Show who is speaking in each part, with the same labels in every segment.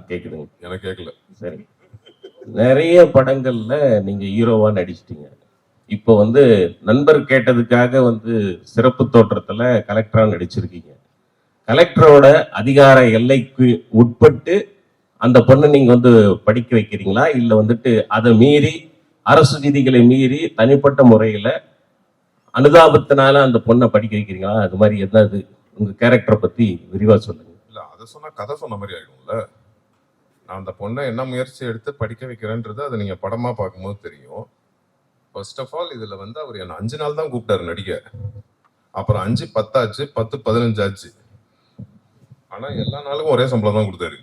Speaker 1: கேக்குதுங்க.
Speaker 2: எனக்கு கேட்கல.
Speaker 1: சரி, நிறைய படங்கள்ல நீங்க ஹீரோவா நடிச்சிட்டீங்க. இப்போ நண்பர் கேட்டதுக்காக சிறப்பு தோற்றத்துல கலெக்டரா நடிச்சிருக்கீங்க. கலெக்டரோட அதிகார எல்லைக்கு உட்பட்டு அந்த பொண்ணை நீங்க படிக்க வைக்கிறீங்களா, இல்ல அதை மீறி அரசு விதிகளை மீறி தனிப்பட்ட முறையில அனுதாபத்தினால அந்த பொண்ணை படிக்க வைக்கிறீங்களா? அது மாதிரி எதாவது உங்க கேரக்டரை பத்தி விரிவா சொல்லுங்க.
Speaker 2: இல்ல, அதை சொன்னா கதை சொன்ன மாதிரி ஆயிடும்ல. நான் அந்த பொண்ணை என்ன முயற்சி எடுத்து படிக்க வைக்கிறேன்றது அதை நீங்க படமா பார்க்கும்போது தெரியும். ஃபர்ஸ்ட் ஆஃப் ஆல் இதுல அவர் என்ன 5 நாள் தான் கூப்பிட்டாரு நடிக்க. அப்புறம் 5 10 ஆச்சு, 10 15 ஆச்சு. ஆனா எல்லா நாளுக்கும் ஒரே சம்பளம் தான் கொடுத்தாரு.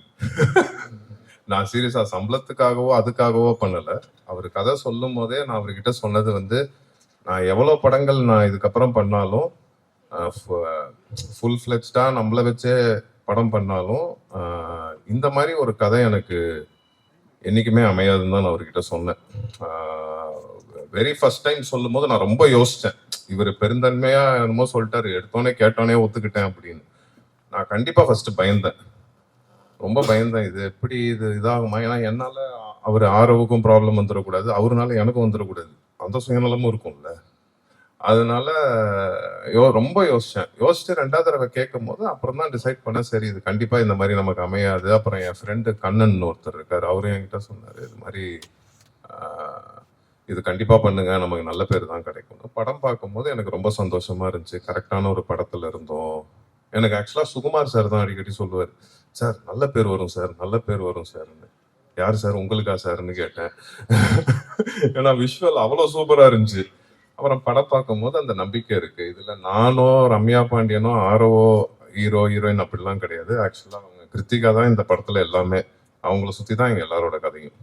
Speaker 2: நான் சீரியஸா சம்பளத்துக்காகவோ அதுக்காகவோ பண்ணல. அவர் கதை சொல்லும் போதே நான் அவர்கிட்ட சொன்னது நான் எவ்வளவு படங்கள் நான் இதுக்கப்புறம் பண்ணாலும், ஃபுல் ஃபிளெஜ்டா நம்மள வச்சே படம் பண்ணாலும், இந்த மாதிரி ஒரு கதை எனக்கு என்னைக்குமே அமையாதுன்னு தான் நான் அவர்கிட்ட சொன்னேன். வெரி ஃபர்ஸ்ட் டைம் சொல்லும் போது நான் ரொம்ப யோசிச்சேன். இவர் பெருந்தன்மையா என்னமோ சொல்லிட்டாரு, எடுத்தோடனே கேட்டோடனே ஒத்துக்கிட்டேன் அப்படின்னு. நான் கண்டிப்பா ஃபர்ஸ்ட் பயந்தேன், ரொம்ப பயந்தேன். இது எப்படி இதாகுமா? ஏன்னா என்னால அவர் ஆரோவுக்கும் ப்ராப்ளம் வந்துடக்கூடாது, அவருனால எனக்கும் வந்துடக்கூடாது, அந்த சுயநலமும் இருக்கும்ல. அதனால ரொம்ப யோசிச்சு 2வது தடவை கேட்கும் போது அப்புறம் தான் டிசைட் பண்ண, சரி இது கண்டிப்பா இந்த மாதிரி நமக்கு அமையாது. அப்புறம் என் ஃப்ரெண்டு கண்ணன் ஒருத்தர் இருக்காரு, அவரும் என்கிட்ட சொன்னாரு, இது மாதிரி இது கண்டிப்பா பண்ணுங்க, நமக்கு நல்ல பேர் தான் கிடைக்கும். படம் பார்க்கும்போது எனக்கு ரொம்ப சந்தோஷமா இருந்துச்சு. கரெக்டான ஒரு படத்துல இருந்தோம். எனக்கு ஆக்சுவலா சுகுமார் சார் தான் அடிக்கடி சொல்லுவார், சார் நல்ல பேர் வரும் சார், நல்ல பேர் வரும் சார்ன்னு. யார் சார், உங்களுக்கா சார்ன்னு கேட்டேன். ஏன்னா விஷுவல் அவ்வளோ சூப்பரா இருந்துச்சு. அப்புறம் படம் பார்க்கும் போது அந்த நம்பிக்கை இருக்கு. இதுல நானோ ரம்யா பாண்டியனோ ஆரோவோ ஹீரோ ஹீரோயின் அப்படிலாம் கிடையாது. ஆக்சுவலா அவங்க கிருத்திகா தான் இந்த படத்துல எல்லாமே. அவங்கள சுத்தி தான் எங்க எல்லாரோட கதையும்.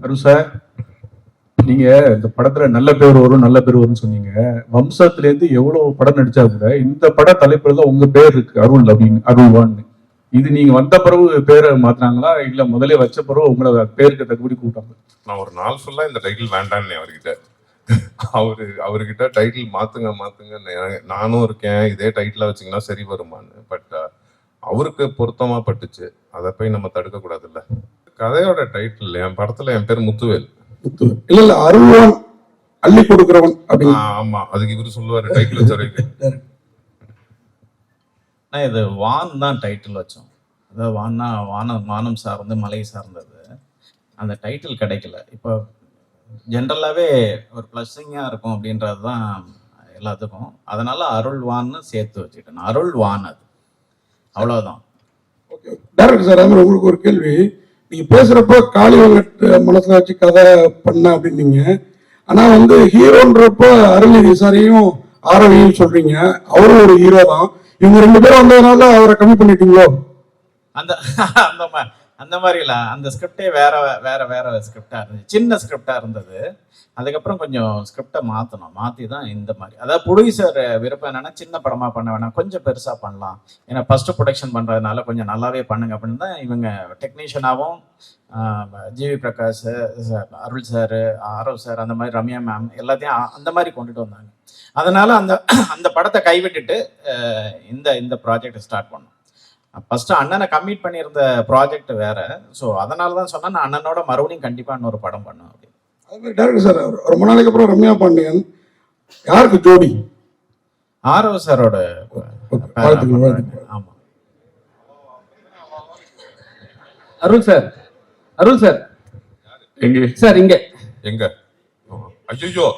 Speaker 3: அருள் சார், நீங்க இந்த படத்துல நல்ல பேர் வரும் நல்ல பேர் வரும்னு சொன்னீங்க. வம்சத்துல இருந்து எவ்வளவு படம் நடிச்சா கூட இந்த பட தலைப்புல தான் உங்க பேர் இருக்கு, அருள் அப்படின்னு, அருள்வான்னு. இது நீங்க வந்த பிறகு பேரை மாத்தினாங்களா, இல்ல முதலே வச்ச பிறகு உங்களை பேருக்கு தகுபடி கூட்டாங்க?
Speaker 2: நான் ஒரு நாள் ஃபுல்லா இந்த டைட்டில் வேண்டான்னு அவர்கிட்ட அவர்கிட்ட டைட்டில் மாத்துங்க, நானும் இருக்கேன், இதே டைட்டிலா வச்சிங்கன்னா சரி வருமானு. பட் அவருக்கு பொருத்தமா பட்டுச்சு, அதை போய் நம்ம தடுக்க கூடாதுல்ல. கதையோட டைட்டில் என் படத்துல என் பேர் முத்துவேல்.
Speaker 4: இல்ல அருள்வான், அள்ளி கொடுக்கிறவன் அப்படின்னு.
Speaker 2: ஆமா, அதுக்கு இவரு சொல்லுவாரு டைட்டில் வச்சவருக்கு.
Speaker 5: இது வான் தான் டைட்டில் வச்சோம். அதாவது வான்னா வானம் சார்ந்து மலை சார்ந்தது. அந்த டைட்டில் கிடைக்கல. இப்போ ஜென்ரலாகவே ஒரு ப்ளஸ்ஸிங்காக இருக்கும் அப்படின்றது தான் எல்லாத்துக்கும். அதனால அருள்வான்னு சேர்த்து வச்சுக்கிட்டேன். அருள்வான், அது அவ்வளோதான்.
Speaker 4: ஓகே டைரக்டர் சார், உங்களுக்கு ஒரு கேள்வி. நீங்க பேசுறப்ப காளி வெங்கட் மனசுல வச்சு கதை பண்ண அப்படின்னீங்க. ஆனா ஹீரோன்றப்ப அருள்நிதி சாரையும் ஆரவையும் சொல்றீங்க, அவரும் ஒரு ஹீரோ தான். இவங்க 2 பேரும் வந்ததுனால அவரை கம்மி பண்ணிட்டீங்களோ?
Speaker 5: அந்த மாதிரி இல்லை. அந்த ஸ்கிரிப்டே வேற வேற வேற ஸ்கிரிப்டா இருந்துச்சு, சின்ன ஸ்கிரிப்டா இருந்தது. அதுக்கப்புறம் கொஞ்சம் ஸ்கிரிப்டை மாற்றி தான் இந்த மாதிரி. அதாவது ப்ரொடியூசர் விருப்பம் என்னன்னா, சின்ன படமாக பண்ண வேணாம், கொஞ்சம் பெருசாக பண்ணலாம், ஏன்னா ஃபர்ஸ்ட் ப்ரொடக்ஷன் பண்ணுறதுனால கொஞ்சம் நல்லாவே பண்ணுங்க அப்படின்னு தான் இவங்க டெக்னீஷியனாகவும் ஜிவி பிரகாஷ், அருள் சார், ஆரவ் சார், அந்த மாதிரி ரம்யா மேம் எல்லாத்தையும் அந்த மாதிரி கொண்டுட்டு வந்தாங்க. அதனால அந்த படத்தை கைவிட்டுட்டு இந்த ப்ராஜெக்டை ஸ்டார்ட் பண்ணோம். ஃபர்ஸ்ட் அண்ணனை கம்மிட் பண்ணியிருந்த ப்ராஜெக்ட் வேற. ஸோ அதனால தான் சொன்னேன், நான் அண்ணனோட மறுபடியும் கண்டிப்பாக இன்னொரு படம் பண்ணுவேன் அப்படின்னு.
Speaker 4: டைரக்டர் சார், ரொம்ப நாளைக்கு அப்புறம் ரம்யா பாண்டியன் யாருக்கு ஜோடி?
Speaker 5: ஆரவ் சாரோட. ஆமா.
Speaker 6: அருள் சார்
Speaker 2: எங்க
Speaker 6: சார்? இங்க
Speaker 2: எங்க? ஐயோ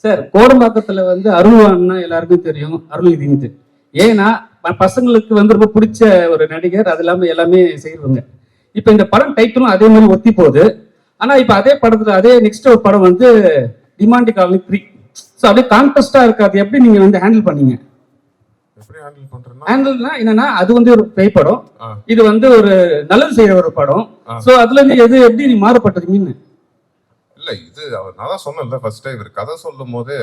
Speaker 6: சார், கோடம்பாக்கத்துல அருள்வான்னா எல்லாருக்கும் தெரியும், அருள்நிதின்ட்டு. ஏன்னா பசங்களுக்கு ரொம்ப பிடிச்ச ஒரு நடிகர், அது இல்லாம எல்லாமே செய்வாங்க. இப்ப இந்த படம் டைட்டிலும் அதே மாதிரி ஒத்தி போகுது. ஆனா இப்ப அதே படத்துல அதே நெக்ஸ்ட் ஒரு படம் டிமாண்டி காலனி 3. ஸோ அப்படியே கான்ட்ராஸ்டா இருக்கு. அது எப்படி நீங்க ஹேண்டில் பண்ணீங்க? ஹேண்டில்னா என்னன்னா, அது ஒரு பேய் படம், இது ஒரு நல்லது செய்யற ஒரு படம். ஸோ அதுல எது எப்படி நீ மாறுபட்டீங்கன்னு?
Speaker 2: இல்ல, இது நான் தான் சொன்னேன்ல ஃபர்ஸ்ட், இவர் கதை சொல்லும் போதே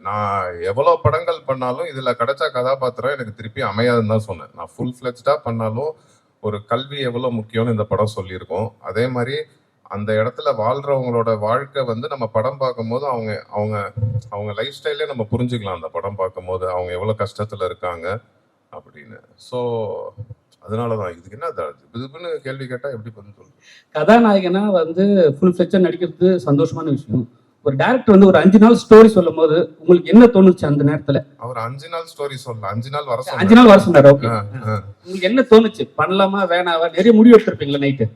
Speaker 2: நான் எவ்வளவு படங்கள் பண்ணாலும் இதுல கிடைச்ச கதாபாத்திரம் எனக்கு திருப்பி அமையாதுன்னு தான் சொன்னேன். நான் ஃபுல் ஃபிளெஜ்டா பண்ணாலும் ஒரு கல்வி எவ்வளவு முக்கியம்னு இந்த படம் சொல்லியிருக்கோம். அதே மாதிரி அந்த இடத்துல வாழ்றவங்களோட வாழ்க்கை வந்து நம்ம படம் பார்க்கும்போது அவங்க அவங்க அவங்க லைஃப் ஸ்டைலே நம்ம புரிஞ்சுக்கலாம். அந்த படம் பார்க்கும்போது அவங்க எவ்வளவு கஷ்டத்துல இருக்காங்க அப்படின்னு. ஸோ அதனாலதான் இதுக்கு என்ன இதுன்னு கேள்வி கேட்டா எப்படி பதில் சொல்றது?
Speaker 6: கதாநாயகனா வந்து ஃபுல் ஃபிளெட்ஜா நடிக்கிறது சந்தோஷமான விஷயம். ஒரு டைரக்டர் வந்து ஒரு 5 நாள் ஸ்டோரி சொல்லும் போது உங்களுக்கு என்ன தோணுச்சு அந்த நேரத்துல?
Speaker 2: அவர் 5 நாள் ஸ்டோரி சொல்லல, 5 நாள் வர
Speaker 6: 5
Speaker 2: சொன்னாரு.
Speaker 6: நாள் வர சொன்னாரு. ஓகே,
Speaker 2: ஆ, ஆ.
Speaker 6: உங்களுக்கு என்ன தோணுச்சு? பண்ணலாமா வேணாவா? நிறைய முடிவு எடுத்திருப்பீங்களா நைட்டு?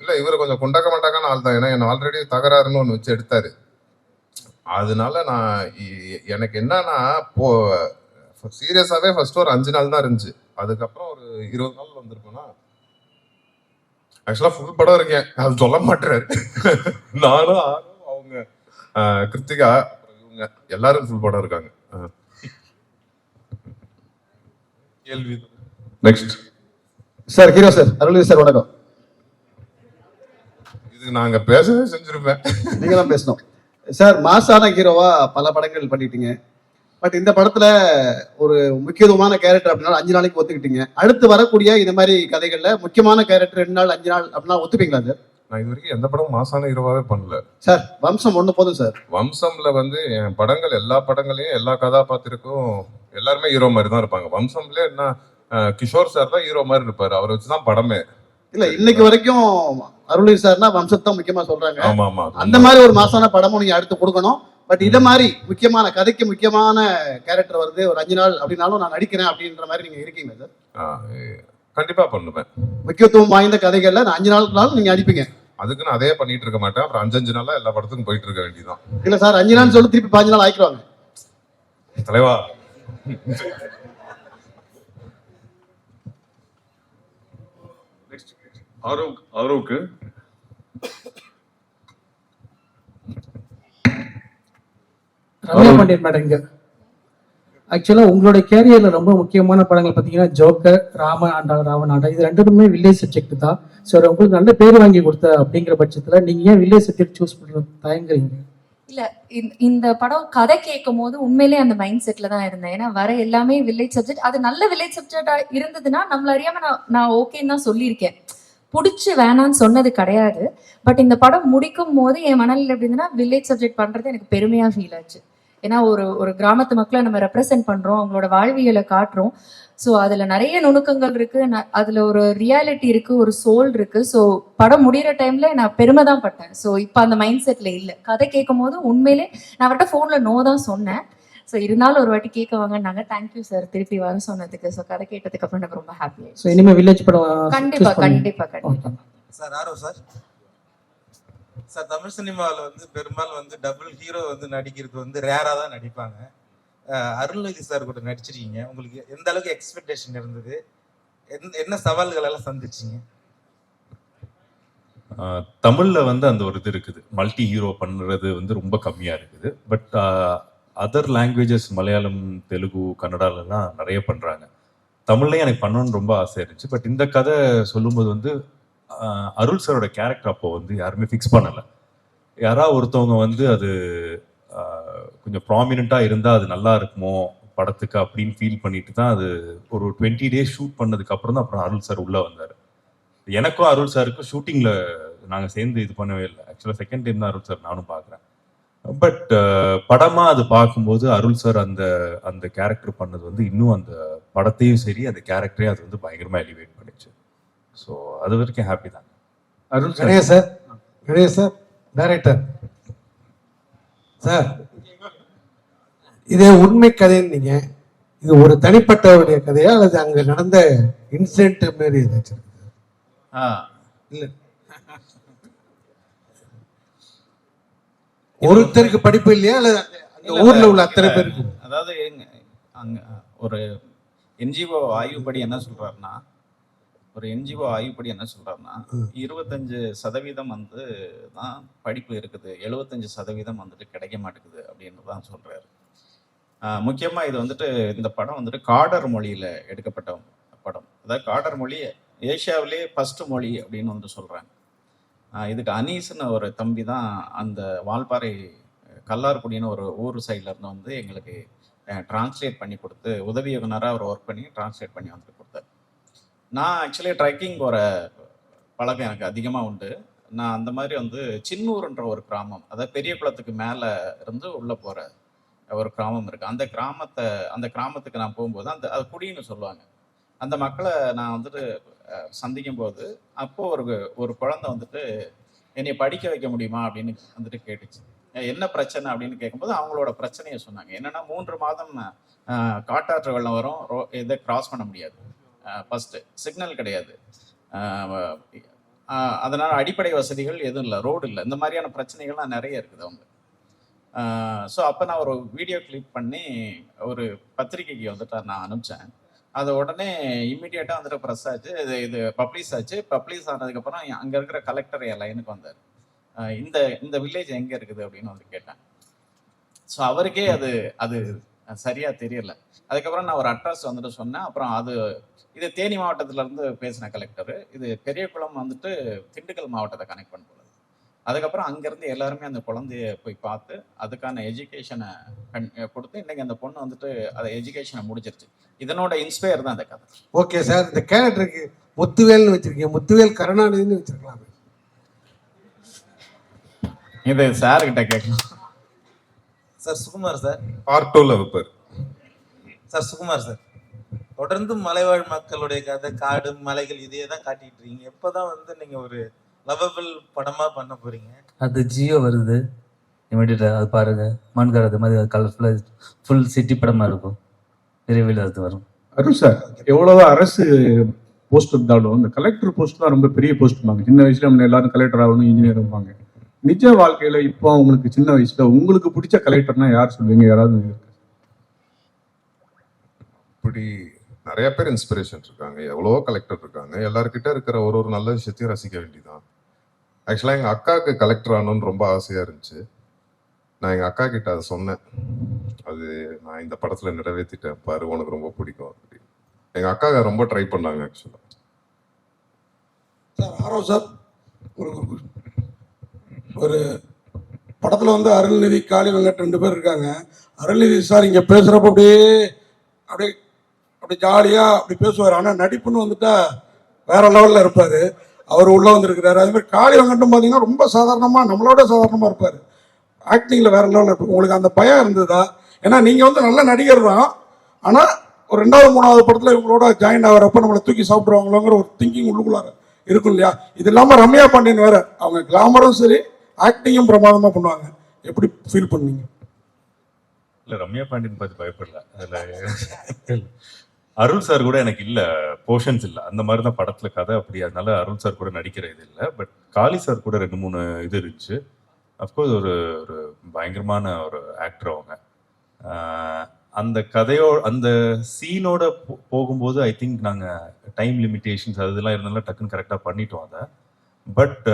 Speaker 2: இல்ல இவரு கொஞ்சம் குண்டக்க மண்டக்கான ஆள் தான். ஏன்னா என்ன ஆல்ரெடி தகராறுன்னு ஒண்ணு வச்சு எடுத்தாரு. அதனால நான் எனக்கு என்னன்னா சீரியஸாவே ஃபர்ஸ்ட் ஒரு 5 நாள் தான் இருந்துச்சு. அதுக்கப்புறம் ஒரு 20 நாள் வந்திருப்பேன்னா ஆக்சுவலா ஃபுல் படம் இருக்கேன், அது சொல்ல மாட்டாரு. நானும் அவங்க கிருத்திகா அப்புறம் இவங்க எல்லாரும் ஃபுல் படம் இருக்காங்க. கேள்வி next
Speaker 7: sir. Hero sir, Arulnithi sir வணக்கம்.
Speaker 2: இது நாங்க பேசவே செஞ்சிருப்பேன்.
Speaker 7: நீங்க தான் பேசணும் சார். மாசான ஹீரோவா பல படங்கள் பண்ணிட்டீங்க. பட் இந்த படத்துல ஒரு முக்கியத்துவமான கேரக்டர் அப்படின்னா 5 நாளைக்கு ஒத்துக்கிட்டீங்க. அடுத்து வரக்கூடிய இந்த மாதிரி கதைகள்ல முக்கியமான கேரக்டர் 2 நாள் 5 நாள் அப்படின்னா ஒத்துப்பீங்களா சார்?
Speaker 2: நான் இது வரைக்கும் எந்த படம் மாசான ஹீரோவாவே பண்ணல
Speaker 7: சார். வம்சம் ஒண்ணு போதும் சார்.
Speaker 2: வம்சம்ல வந்து என் படங்கள் எல்லா படங்களையும் எல்லா கதாபாத்திரக்கும் எல்லாருமே ஹீரோ மாதிரி தான் இருப்பாங்க. வம்சம்ல என்ன கிஷோர் சார் தான் ஹீரோ மாதிரி இருப்பாரு. அவரை வச்சுதான் படமே.
Speaker 7: இல்ல இன்னைக்கு வரைக்கும் அருள்நிதி சார்னா வம்சத்தை தான் முக்கியமா சொல்றாங்க.
Speaker 2: ஆமா ஆமா.
Speaker 7: அந்த மாதிரி ஒரு மாசான படமும் நீங்க அடுத்து கொடுக்கணும். பட் இத மாதிரி முக்கியமான கதைக்கு முக்கியமான கேரக்டர் வருது ஒரு 5 நாள் அப்படின்னாலும் நான் நடிக்கிறேன் அப்படின்ற மாதிரி நீங்க இருக்கீங்க சார்?
Speaker 2: கண்டிப்பா பண்ணுவேன்.
Speaker 7: முக்கியத்துவம் வாய்ந்த கதைகள்ல நான் 5 நாளுக்குனாலும் நீங்க அடிப்பீங்க.
Speaker 2: அதுக்கு நான் அதே பண்ணிட்டு இருக்க மாட்டேன். அப்புறம் 5 நாளா எல்லா படத்துக்கும் போயிட்டு இருக்க வேண்டியதுதான்.
Speaker 7: இல்ல சார், 5 நாள் சொல்லி திருப்பி 5 நாள் ஆயிக்குவாங்க
Speaker 2: தலைவா.
Speaker 8: ஆரோவுக்கு
Speaker 9: ரம்யா பாண்டியன் மேடம் இங்க. ஆக்சுவலா உங்களுடைய கேரியர்ல ரொம்ப முக்கியமான படங்கள் பாத்தீங்கன்னா ஜோக்கர், ராம ஆண்டா ராவன் ஆண்டா, இது ரெண்டுமே வில்லேஜ் சப்ஜெக்ட் தான். ஸோ உங்களுக்கு நல்ல பேர் வாங்கி கொடுத்த அப்படிங்கிற பட்சத்துல நீங்க ஏன் வில்லேஜ் சப்ஜெக்ட் சூஸ் பண்றது தயங்குறீங்க?
Speaker 10: இல்ல இந்த படம் கதை கேட்கும் போது உண்மையிலேயே அந்த மைண்ட் செட்ல தான் இருந்தேன். ஏன்னா வர எல்லாமே வில்லேஜ் சப்ஜெக்ட், அது நல்ல வில்லேஜ் சப்ஜெக்டா இருந்ததுன்னா நம்மள அறியாம நான் ஓகேன்னு தான் சொல்லியிருக்கேன், பிடிச்சி வேணான்னு சொன்னது கிடையாது. பட் இந்த படம் முடிக்கும் போது என் மனநிலை எப்படி இருந்ததுன்னா வில்லேஜ் சப்ஜெக்ட் பண்றது எனக்கு பெருமையா ஃபீல் ஆச்சு. ஏன்னா ஒரு கிராமத்து மக்களை நம்ம ரெப்ரசென்ட் பண்றோம், அவங்களோட வாழ்வியலை காட்டுறோம். ஸோ அதுல நிறைய நுணுக்கங்கள் இருக்கு, அதுல ஒரு ரியாலிட்டி இருக்கு, ஒரு சோல் இருக்கு. ஸோ படம் முடிகிற டைம்ல நான் பெருமை தான் பட்டேன். ஸோ இப்போ அந்த மைண்ட் செட்ல இல்லை. கதை கேட்கும் போது உண்மையிலே நான் அவர்கிட்ட ஃபோன்ல நோ தான் சொன்னேன். ஸோ இருந்தாலும் ஒரு வாட்டி கேட்க வாங்கினாங்க. தேங்க்யூ சார் திருப்பி வர சொன்னதுக்கு. ஸோ கதை கேட்டதுக்கு அப்புறம் எனக்கு ரொம்ப ஹாப்பி ஆயிடுச்சு.
Speaker 9: ஸோ இனிமே வில்லேஜ் படம்
Speaker 10: கண்டிப்பா கண்டிப்பா கண்டிப்பா.
Speaker 11: சார் ஆரோ சார். சார் தமிழ் சினிமாவில் வந்து பெரும்பாலும் வந்து டபுள் ஹீரோ வந்து நடிக்கிறது வந்து ரேராக தான் நடிப்பாங்க. அருள்நிதி சார் கூட நடிச்சிருக்கீங்க, உங்களுக்கு எந்த அளவுக்கு எக்ஸ்பெக்டேஷன் இருந்தது, என்ன சவால்கள் எல்லாம் சந்திச்சிங்க?
Speaker 8: தமிழ்ல வந்து அந்த ஒரு இது இருக்குது, மல்டி ஹீரோ பண்றது வந்து ரொம்ப கம்மியா இருக்குது. But other languages Malayalam, Telugu, கன்னடாலெல்லாம் நிறைய பண்றாங்க. தமிழ்லையும் எனக்கு பண்ணணும்னு ரொம்ப ஆசை இருந்துச்சு. பட் இந்த கதை சொல்லும்போது வந்து அருள் சாரோட கேரக்டர் அப்போ வந்து யாருமே ஃபிக்ஸ் பண்ணலை. யாராவது ஒருத்தவங்க வந்து அது கொஞ்சம் ப்ராமினெண்ட்டாக இருந்தால் அது நல்லா இருக்குமோ படத்துக்கு அப்படின்னு ஃபீல் பண்ணிட்டு தான் அது ஒரு 20 days ஷூட் பண்ணதுக்கு அப்புறம் தான் அப்புறம் அருள் சார் உள்ளே வந்தார். எனக்கும் அருள் சாருக்கும் ஷூட்டிங்கில் நாங்கள் சேர்ந்து இது பண்ணவே இல்லை. ஆக்சுவலாக செகண்ட் டைம் தான் அருள் சார் நானும் பார்க்குறேன். பட் படமாக அது பார்க்கும்போது அருள் சார் அந்த கேரக்டர் பண்ணது வந்து இன்னும் அந்த படத்தையும் சரி அந்த கேரக்டரையும் அது வந்து பயங்கரமாக எலிவேட் பண்ணிச்சு. ஸோ அது வரைக்கும் ஹாப்பி தான்.
Speaker 7: Arul
Speaker 9: sir, Ganesh sir director sir, இதே உண்மை கதைன்னீங்க, இது ஒரு தனிப்பட்டவருடைய கதையா அல்லது அங்க நடந்த இன்சிடென்ட் மாதிரி ஏதாச்சும்? இல்ல ஒருத்தருக்கு படிப்பு இல்லையா அல்லது அந்த ஊர்ல உள்ள அத்தனை பேருக்கு?
Speaker 5: அதாவது அங்க ஒரு என்ஜிஓ ஆய்வுப்படி என்ன சொல்றாருன்னா 25% வந்து தான் படிப்பு இருக்குது, 75% வந்துட்டு கிடைக்க மாட்டேங்குது அப்படின்னு தான் சொல்றாரு. முக்கியமா இது வந்துட்டு இந்த படம் வந்துட்டு காடர் மொழியில எடுக்கப்பட்ட படம். அதாவது காடர் மொழி ஏஷியாவிலேயே ஃபர்ஸ்ட் மொழி அப்படின்னு வந்து சொல்றாங்க. இதுக்கு அனீஸ்னு ஒரு தம்பி தான் அந்த வால்பாறை கல்லார்குடின்னு ஒரு ஊர் சைட்ல இருந்து வந்து எங்களுக்கு டிரான்ஸ்லேட் பண்ணி கொடுத்து உதவி இயக்குனராக அவர் ஒர்க் பண்ணி டிரான்ஸ்லேட் பண்ணி வந்துட்டு கொடுத்தாரு. நான் ஆக்சுவலி ட்ரெக்கிங் போகிற பழக்கம் எனக்கு அதிகமாக உண்டு. நான் அந்த மாதிரி வந்து சின்னூர்ன்ற ஒரு கிராமம், அதாவது பெரிய குளத்துக்கு மேலே இருந்து உள்ளே போகிற ஒரு கிராமம் இருக்குது. அந்த கிராமத்துக்கு நான் போகும்போது அது குடின்னு சொல்லுவாங்க. அந்த மக்களை நான் வந்துட்டு சந்திக்கும் போது அப்போது ஒரு குழந்தை வந்துட்டு என்னை படிக்க வைக்க முடியுமா அப்படின்னு வந்துட்டு கேட்டுச்சு. என்ன பிரச்சனை அப்படின்னு கேட்கும்போது அவங்களோட பிரச்சனையை சொன்னாங்க. என்னன்னா 3 மாதம் காட்டாற்று வெள்ளம் வரும், இதை கிராஸ் பண்ண முடியாது, ஃபர்ஸ்ட் சிக்னல் கிடையாது, அதனால அடிப்படை வசதிகள் எதுவும் இல்லை, ரோடு இல்லை, இந்த மாதிரியான பிரச்சனைகள்லாம் நிறைய இருக்குது அவங்க. ஸோ அப்போ நான் ஒரு வீடியோ கிளிப் பண்ணி ஒரு பத்திரிகைக்கு வந்துட்டு நான் அனுப்பிச்சேன். அது உடனே இம்மிடியேட்டாக வந்துட்டு ப்ரெஸ் ஆச்சு, இது பப்ளிஷ் ஆச்சு. பப்ளிஷ் ஆனதுக்கப்புறம் அங்கே இருக்கிற கலெக்டர் என் லைனுக்கு வந்தார். இந்த வில்லேஜ் எங்கே இருக்குது அப்படின்னு வந்து கேட்டேன். ஸோ அவருக்கே அது சரியாக தெரியல. அதுக்கப்புறம் நான் ஒரு அட்ரஸ் வந்துட்டு சொன்னேன். அப்புறம் இது தேனி மாவட்டத்திலேருந்து பேசின கலெக்டர், இது பெரியகுளம் வந்துட்டு திண்டுக்கல் மாவட்டத்தை கனெக்ட் பண்ண போகுது. அதுக்கப்புறம் அங்கேருந்து எல்லாருமே அந்த குழந்தைய போய் பார்த்து அதுக்கான எஜுகேஷனை கொடுத்து இன்னைக்கு அந்த பொண்ணு வந்துட்டு அதை எஜுகேஷனை முடிச்சிருச்சு. இதனோட இன்ஸ்பயர் தான் அந்த கதை.
Speaker 12: ஓகே சார், இந்த கேரக்டருக்கு முத்துவேல்னு வச்சிருக்கீங்க, முத்துவேல் கருணாநிதினு வச்சிருக்கலாம்.
Speaker 5: இது சார் கிட்ட கேட்கலாம்.
Speaker 11: சார் சுகுமார் சார்
Speaker 2: பார்ட் 2ல வைப்பார்.
Speaker 11: சார் சுகுமார் சார், தொடர்ந்து மலைவாழ் மக்களுடைய கதை, காடு மலைகள் இதையே தான் காட்டிட்டு இருக்கீங்க. எப்போதான் வந்து நீங்க ஒரு லவபிள் படமா பண்ண போறீங்க?
Speaker 13: அது ஜியோ வருது இமீடியட்டா, அது பாருங்க. மண்கர் அது மாதிரி கலர்ஃபுல்லா ஃபுல் சிட்டி படமா இருக்கும், விரைவில் அது வரும்.
Speaker 3: அருள் சார், எவ்வளவுதான் அரசு போஸ்ட் இருந்தாலும் இந்த கலெக்டர் போஸ்ட் தான் ரொம்ப பெரிய போஸ்ட். சின்ன வயசுல நம்ம எல்லாரும் கலெக்டர் ஆகணும், இன்ஜினியர் இருப்பாங்க. நிஜ வாழ்க்கையில இப்போ உங்களுக்கு சின்ன வயசுல உங்களுக்கு பிடிச்ச கலெக்டர்னா யார் சொல்லுவீங்க? யாராவது
Speaker 2: இப்படி நிறைய பேர் இன்ஸ்பிரேஷன் இருக்காங்க, எவ்வளவோ கலெக்டர் இருக்காங்க. எல்லாருக்கிட்ட இருக்கிற ஒரு நல்ல விஷயத்தையும் ரசிக்க வேண்டியதான். ஆக்சுவலாக எங்கள் அக்காவுக்கு கலெக்டர் ஆகணும்னு ரொம்ப ஆசையாக இருந்துச்சு. நான் எங்கள் அக்கா கிட்ட அதை சொன்னேன், அது நான் இந்த படத்தில் நிறைவேற்றிட்டேன் பாரு, உனக்கு ரொம்ப பிடிக்கும் அப்படி. எங்கள் அக்கா ரொம்ப ட்ரை பண்ணாங்க ஆக்சுவலாக.
Speaker 4: சார் ஆரோ சார், ஒரு படத்தில் வந்து அருள்நிதி, காளி வெங்கட் 2 பேர் இருக்காங்க. அருள்நிதி சார் இங்கே பேசுகிறப்ப அப்படி ஜாலியாக அப்படி பேசுவார். ஆனால் நடிப்புன்னு வந்துட்டா வேற லெவலில் இருப்பார். அவர் உள்ளே வந்திருக்கிறாரு. அதுமாதிரி காளி வெங்கட்டும் பார்த்தீங்கன்னா ரொம்ப சாதாரணமாக, நம்மளோட சாதாரணமாக இருப்பார். ஆக்டிங்கில் வேற லெவலில் இருப்பார். உங்களுக்கு அந்த பயம் இருந்ததா? ஏன்னா நீங்கள் வந்து நல்ல நடிகர் தான், ஆனால் ஒரு 2வது 3வது படத்தில் இவங்களோட ஜாயின் ஆகிறப்ப நம்மளை தூக்கி சாப்பிட்ருவாங்களோங்கிற ஒரு திங்கிங் உள்ளுக்குள்ளார இருக்கும் இல்லையா? இது இல்லாமல் ரம்யா பாண்டியன் வேற, அவங்க கிளாமரும் சரி ஆக்டிங்கும் பிரமாதமாக பண்ணுவாங்க. எப்படி ஃபீல் பண்ணீங்க?
Speaker 8: இல்லை, ரம்யா பாண்டியன் பார்த்து பயப்படல. அதில் அருள் சார் கூட எனக்கு இல்லை, போர்ஷன்ஸ் இல்லை, அந்த மாதிரி தான் படத்தில் கதை அப்படி. அதனால அருள் சார் கூட நடிக்கிற இது இல்லை. பட் காளி சார் கூட 2-3 இது இருந்துச்சு. அஃப்கோர்ஸ் ஒரு பயங்கரமான ஒரு ஆக்டர் அவங்க. அந்த அந்த சீனோட போகும்போது ஐ திங்க் நாங்கள் டைம் லிமிட்டேஷன்ஸ் அதெல்லாம் இருந்தாலும் டக்குன்னு கரெக்டாக பண்ணிட்டோம் அதை. பட்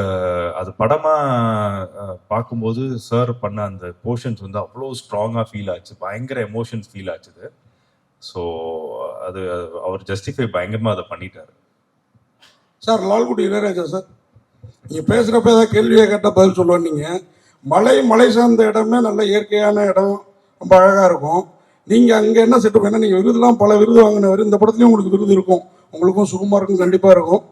Speaker 8: அது படமாக பார்க்கும்போது சார் பண்ண அந்த போர்ஷன்ஸ் வந்து அவ்வளோ ஸ்ட்ராங்காக ஃபீல் ஆச்சு, பயங்கர எமோஷன்ஸ் ஃபீல் ஆச்சுது. ஸோ அது அவர் ஜஸ்டிஃபை பயங்கரமாக அதை பண்ணிட்டாரு.
Speaker 4: சார் லால்குடி இளையராஜா சார், நீங்கள் பேசுகிறப்ப ஏதாவது கேள்வியை கேட்டால் பதில் சொல்லுவேன். நீங்கள் மலை சார்ந்த இடமே நல்ல இயற்கையான இடம், ரொம்ப அழகாக இருக்கும். நீங்கள் அங்கே என்ன செட்டு பண்ணால் நீங்கள் விருதுலாம் பல விருது வாங்கினவர், இந்த படத்துலையும் உங்களுக்கு விருது இருக்கும், உங்களுக்கும் சுகுமாருக்கும் கண்டிப்பாக இருக்கும்.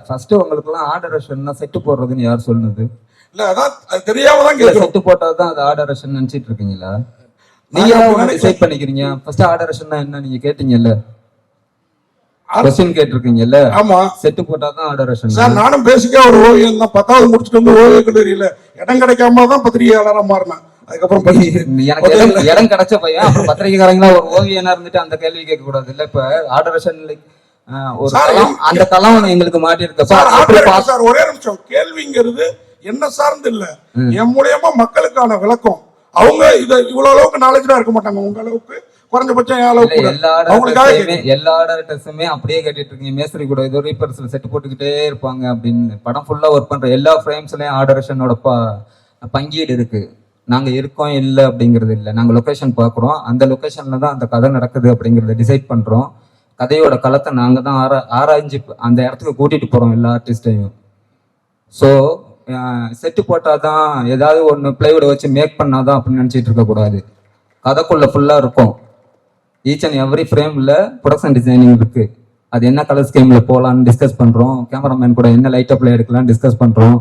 Speaker 13: ஃபர்ஸ்ட் உங்களுக்குலாம் ஆர்டரேஷன் செட்டு போடுறதுன்னு யார் சொன்னது?
Speaker 4: இல்லை, அதான் அது தெரியாம தான் கேட்குறோம்.
Speaker 13: செட்டு போட்டால் தான் அது ஆர்டரேஷன் நினச்சிட்டு இருக்கீங்களா? நீங்க டிசைட் பண்ணிக்கிறீங்க. ஃபர்ஸ்ட் ஆர்டரேஷன்னா என்ன நீங்க கேட்டீங்கல்ல, கொஸ்டின் கேட்டிருக்கீங்கல்ல. ஆமா, செட்டு போட்டா தான் ஆர்டரேஷன்.
Speaker 4: சார் நானும் பேசிக்கா ஒரு ஓவியம் தான், 10வது முடிச்சுட்டு வந்து ஓவிய கல்லூரியில இடம் கிடைக்காம தான் பத்திரிகையாளராக மாறினேன். அதுக்கப்புறம்
Speaker 13: எனக்கு இடம் கிடைச்ச பையன் அப்புறம் பத்திரிகைக்காரங்களா ஒரு ஓவியனா இருந்துட்டு அந்த கேள்வி கேட்க கூடாது இல்ல. இப்ப ஆர்டரேஷன் ஒரு அந்த தளம் எங்களுக்கு மாட்டி இருக்கு
Speaker 4: சார். ஒரே நிமிஷம், கேள்விங்கிறது என்ன சார்ந்து இல்ல, என் மூலியமா மக்களுக்கான விளக்கம். அவங்க இதை இவ்வளவு அளவுக்கு நாலேஜா இருக்க மாட்டாங்க, உங்க அளவுக்கு குறைஞ்சபட்சம்
Speaker 13: எல்லா ஆர்டர்ஸுமே அப்படியே கேட்டுட்டு இருக்கீங்க. மேஸ்திரி கூட ஏதோ ரீபர்ஸ்ல செட் போட்டுக்கிட்டே இருப்பாங்க அப்படின்னு. படம் ஃபுல்லா ஒர்க் பண்ற எல்லா ஃப்ரேம்ஸ்லயும் ஆர்டரேஷனோட பங்கீடு இருக்கு. நாங்க இருக்கோம் இல்லை அப்படிங்கிறது இல்லை, நாங்க லொகேஷன் பார்க்குறோம், அந்த லொகேஷன்ல தான் அந்த கதை நடக்குது அப்படிங்கிறத டிசைட் பண்றோம். கதையோட களத்தை நாங்க தான் ஆராய்ஞ்சு அந்த இடத்துக்கு கூட்டிட்டு போறோம் எல்லா ஆர்டிஸ்டையும். ஸோ செட்டு போட்டாதான் ஏதாவது ஒன்று பிளைவுட் வச்சு மேக் பண்ணாதான் அப்படின்னு நினைச்சிட்டு இருக்க கூடாது. கதைக்குள்ள ஃபுல்லா இருக்கும். ஈச் அண்ட் எவ்ரி ஃப்ரேம்ல ப்ரொடக்ஷன் டிசைனிங் இருக்கு. அது என்ன கலர் ஸ்கீம்ல போகலான்னு டிஸ்கஸ் பண்றோம். கேமராமேன் கூட என்ன லைட் அப்ல எடுக்கலாம்னு டிஸ்கஸ் பண்றோம்.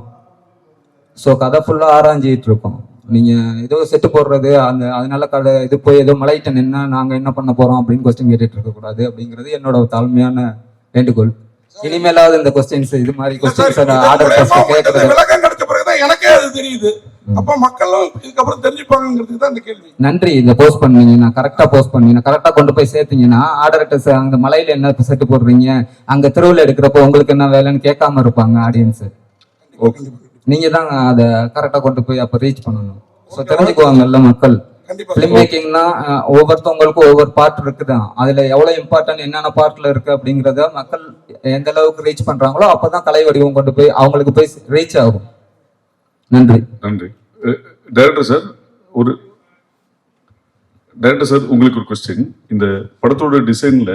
Speaker 13: ஸோ கதை ஃபுல்லாக ஆராய்ஞ்சிட்டு இருக்கோம். நீங்கள் ஏதோ செட்டு போடுறது அதனால கதை இது போய் ஏதோ மலையிட்ட நின்னா நாங்கள் என்ன பண்ண போகிறோம் அப்படின்னு கொஸ்டின் கேட்டுட்டு இருக்கக்கூடாது அப்படிங்கிறது என்னோட தாழ்மையான வேண்டுகோள். இனிமேலாவது இந்த கொஸ்டின்ஸ் இது மாதிரி கொஸ்டின்ஸ் ஆர்டர் கேட்கறது
Speaker 4: விளக்கம் கிடைச்ச பிறகுதான் எனக்கே அது தெரியுது. அப்ப மக்களும் இதுக்கப்புறம் தெரிஞ்சுப்பாங்கிறதுக்கு தான் இந்த கேள்வி.
Speaker 13: நன்றி. இந்த போஸ்ட் பண்ணீங்க, நான் கரெக்டா போஸ்ட் பண்ணீங்க, கரெக்டா கொண்டு போய் சேர்த்தீங்கன்னா ஆர்டர்ஸ் அங்க மலையில என்ன செட்டு போடுறீங்க, அங்க தெருவில் எடுக்கிறப்போ உங்களுக்கு என்ன வேலைன்னு கேட்காம இருப்பாங்க ஆடியன்ஸ். நீங்க தான் அதை கரெக்டா கொண்டு போய் அப்ப ரீச் பண்ணணும். ஸோ தெரிஞ்சுக்குவாங்கல்ல மக்கள். ஃபிலிம் மேக்கிங்னா ஒவ்வொருத்தவங்களுக்கும் ஒவ்வொரு பார்ட் இருக்குதான், அதுல எவ்வளவு இம்பார்ட்டன்ட் என்னென்ன பார்ட்ல இருக்கு அப்படிங்கிறத மக்கள் எந்த அளவுக்கு ரீச் பண்றாங்களோ அப்பதான் கலை வடிவம் கொண்டு போய் அவங்களுக்கு போய் ரீச் ஆகும். நன்றி.
Speaker 14: நன்றி. டைரக்டர் சார், உங்களுக்கு ஒரு கொஸ்டின். இந்த படத்தோட டிசைன்ல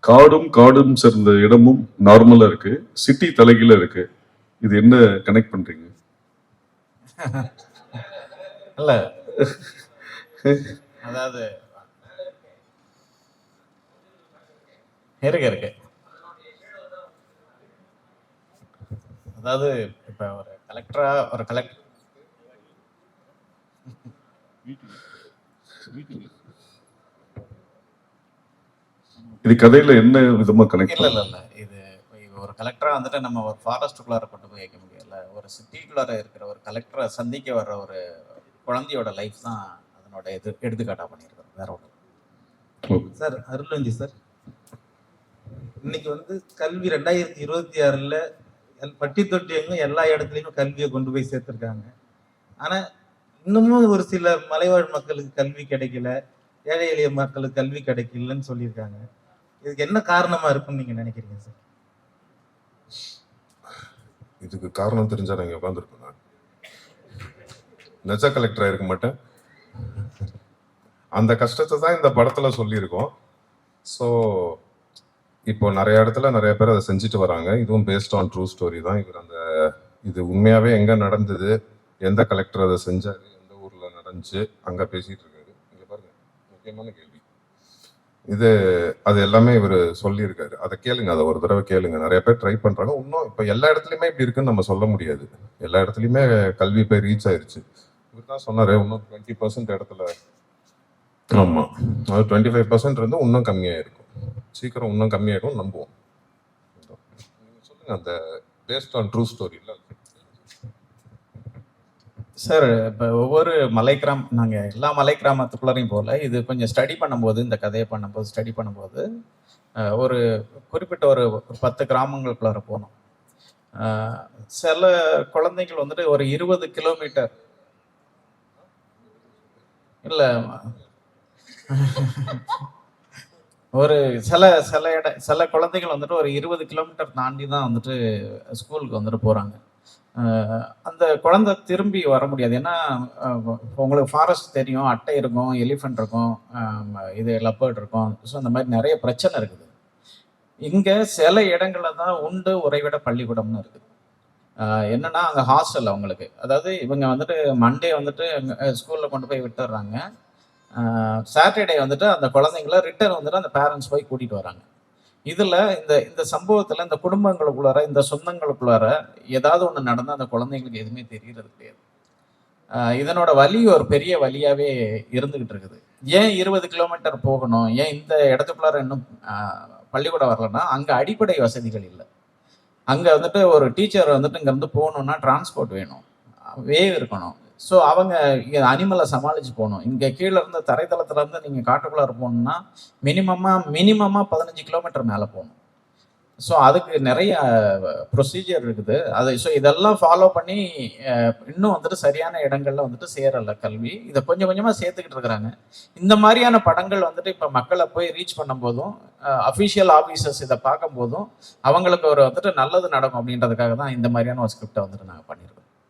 Speaker 14: காடும் சேர்ந்த இடமும் நார்மலா இருக்கு, சிட்டி தலைகீழ இருக்கு. இது என்ன கனெக்ட் பண்றீங்க?
Speaker 5: இல்ல அதாவது இருக்கு அதாவது இப்ப ஒரு கலெக்டர்
Speaker 14: இது கதையில என்ன விதமா கனெக்ட்?
Speaker 5: இல்ல இது ஒரு கலெக்டரா வந்துட்டு நம்ம ஒரு ஃபாரஸ்டுக்குள்ளார கொண்டு போய் வைக்க முடியல. ஒரு சிட்டிக்குள்ளார இருக்கிற ஒரு கலெக்டரை சந்திக்க வர்ற ஒரு குழந்தையோட லைஃப் தான் அதனோட எடுத்துக்காட்டா பண்ணியிருக்கோம். வேற ஒன்று
Speaker 11: சார். அருள்வஞ்சி சார், இன்னைக்கு வந்து கல்வி 2026ல் பட்டி தொட்டி எங்கும் எல்லா இடத்துலையும் கல்வியை கொண்டு போய் சேர்த்துருக்காங்க. ஆனா இன்னமும் ஒரு சில மலைவாழ் மக்களுக்கு கல்வி கிடைக்கல, ஏழை எளிய மக்களுக்கு கல்வி கிடைக்கலன்னு சொல்லியிருக்காங்க. இதுக்கு என்ன காரணமா இருக்குன்னு நீங்க நினைக்கிறீங்க சார்?
Speaker 2: இதுக்கு காரணம் தெரிஞ்சா நான் இங்க உட்காந்துருப்பேன். நெஜ கலெக்டரா இருக்க மாட்டேன். அந்த கஷ்டத்தை தான் இந்த படத்துல சொல்லியிருக்கோம். ஸோ இப்போ நிறைய இடத்துல நிறைய பேர் அதை செஞ்சுட்டு வராங்க. இதுவும் பேஸ்ட் ஆன் ட்ரூ ஸ்டோரி தான். இது உண்மையாவே எங்க நடந்தது, எந்த கலெக்டர் அதை செஞ்சாரு, எந்த ஊர்ல நடந்துச்சு, அங்க பேசிட்டு இருக்காரு. இங்க பாருங்க, முக்கியமான கேள்வி அது எல்லாமே இவர் சொல்லியிருக்காரு. அதை கேளுங்க, அதை ஒரு தடவை கேளுங்க. நிறைய பேர் ட்ரை பண்றாங்க. இன்னும் இப்போ எல்லா இடத்துலையுமே இப்படி இருக்குன்னு நம்ம சொல்ல முடியாது. எல்லா இடத்துலையுமே கல்வி போய் ரீச் ஆயிருச்சு. இவர் தான் சொன்னாரு இன்னும் 20% இடத்துல. ஆமா, அது 25% இருந்து இன்னும் கம்மியாயிருக்கும். சீக்கிரம் இன்னும் கம்மியாயிடும் நம்புவோம். சொல்லுங்க, அந்த பேஸ்ட் ஆன் ட்ரூ ஸ்டோரி இல்லை
Speaker 5: சார். இப்போ ஒவ்வொரு நாங்கள் எல்லா மலை கிராமத்துக்குள்ளாரையும் போகல. இது கொஞ்சம் ஸ்டடி பண்ணும்போது, இந்த கதையை ஸ்டடி பண்ணும்போது ஒரு குறிப்பிட்ட ஒரு 10 கிராமங்களுக்குள்ளார போனோம். சில குழந்தைகள் வந்துட்டு ஒரு 20 கிலோமீட்டர் இல்லை ஒரு சில குழந்தைகள் வந்துட்டு ஒரு 20 கிலோமீட்டர் தாண்டி தான் வந்துட்டு ஸ்கூலுக்கு வந்துட்டு போகிறாங்க. அந்த குழந்தை திரும்பி வர முடியாது. ஏன்னா உங்களுக்கு ஃபாரஸ்ட் தெரியும், அட்டை இருக்கும், எலிஃபென்ட் இருக்கும், இது லெப்பர்ட் இருக்கும். ஸோ அந்த மாதிரி நிறைய பிரச்சனை இருக்குது. இங்கே சில இடங்களில் தான் உண்டு உறைவிட பள்ளிக்கூடம்னு இருக்குது. என்னன்னா அங்கே ஹாஸ்டல் அவங்களுக்கு, அதாவது இவங்க வந்துட்டு மண்டே வந்துட்டு ஸ்கூலில் கொண்டு போய் விட்டுடுறாங்க. சாட்டர்டே வந்துட்டு அந்த குழந்தைங்கள ரிட்டர்ன் வந்துட்டு அந்த பேரண்ட்ஸ் போய் கூட்டிகிட்டு வராங்க. இதில் இந்த சம்பவத்தில் இந்த குடும்பங்களுக்குள்ளார, இந்த சொந்தங்களுக்குள்ளார ஏதாவது ஒன்று நடந்தால் அந்த குழந்தைங்களுக்கு எதுவுமே தெரியறது கிடையாது. இதனோட வலி ஒரு பெரிய வலியாகவே இருந்துகிட்டு இருக்குது. ஏன் 20 கிலோமீட்டர் போகணும், ஏன் இந்த இடத்துக்குள்ளார இன்னும் பள்ளிக்கூடம் வரலன்னா, அங்கே அடிப்படை வசதிகள் இல்லை. அங்கே வந்துட்டு ஒரு டீச்சர் வந்துட்டு இங்கேருந்து போகணுன்னா டிரான்ஸ்போர்ட் வேணும், வேவ் இருக்கணும். ஸோ அவங்க அனிமலை சமாளித்து போகணும். இங்கே கீழே இருந்து தரைத்தளத்துலேருந்து நீங்கள் காட்டுக்குள்ளார போகணுன்னா மினிமமாக 15 கிலோமீட்டர் மேலே போகணும். ஸோ அதுக்கு நிறைய ப்ரொசீஜர் இருக்குது. ஸோ இதெல்லாம் ஃபாலோ பண்ணி இன்னும் வந்துட்டு சரியான இடங்கள்ல வந்துட்டு சேரலை கல்வி. இதை கொஞ்சம் கொஞ்சமாக சேர்த்துக்கிட்டு இருக்கிறாங்க. இந்த மாதிரியான படங்கள் வந்துட்டு இப்போ மக்களை போய் ரீச் பண்ணும் போதும், அஃபிஷியல் ஆஃபீஸர்ஸ் இதை பார்க்கும் போதும் அவங்களுக்கு ஒரு வந்துட்டு நல்லது நடக்கும் அப்படின்றதுக்காக தான் இந்த மாதிரியான ஒரு ஸ்கிரிப்டை வந்துட்டு நாங்கள் பண்ணியிருக்கோம்.